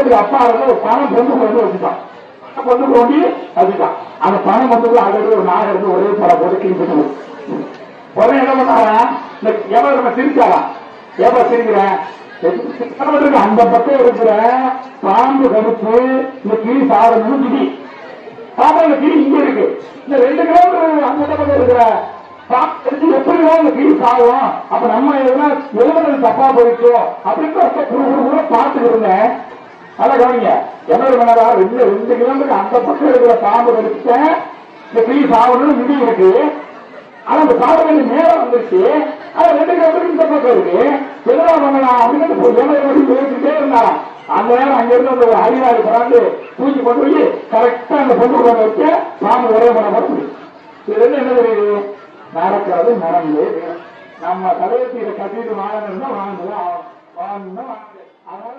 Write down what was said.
வீட்டுக்கு அப்பா இருக்க ஒரு பணம் பொண்ணு கொண்டு வச்சுட்டான், பொண்ணு கொண்டு வச்சுட்டான். அந்த பணம் வந்து ஆல்ரெடி ஒரு நாள் இருந்து ஒரே படம் போட்டு கிழிச்சு உடனே என்ன பண்ணாங்க, இந்த எவ்வளவு நம்ம சிரிச்சாலாம், எவ்வளவு சிரிக்கிறேன் அந்த பக்கம் இருக்கிற பாம்பு கருப்பு இந்த கிளி சாதனம் கிளி சாதாரண கிளி இங்க இருக்கு. இந்த 2 கிலோமீட்டர் அந்த பக்கம் இருக்கிற எப்படி இந்த கிளி சாகும், அப்ப நம்ம எதுனா எழுதுறது தப்பா போயிட்டோ அப்படின்னு பார்த்துட்டு இருந்தேன். நல்லா கவனிங்க, எவ்வளவு மணி 2 கிலோமீட்டர் அந்த பக்கம் இருக்கிற பாம்பு கருப்பு இந்த கிளி சாகணும்னு விதி இருக்கு. ஆனா அந்த சாதனை நேரம் வந்துருச்சு, ஆனா 2 கிலோமீட்டர் இந்த பக்கம் இருக்கு. எதனா பண்ணலாம் அப்படின்னு பேசிட்டே இருந்தான். அந்த நேரம் அங்க இருந்து அந்த அறிவாளி பறாந்து தூக்கி கொண்டு போய் கரெக்டா அந்த பொண்ணு கொண்டு வச்சு பாம்பு ஒரே பண்ண போறது. இது என்ன தெரியுது, நடக்கிறது நடந்து நம்ம தலையத்தை கட்டிட்டு வாங்கணும்னா வாங்கலாம், வாங்கணும். அதனால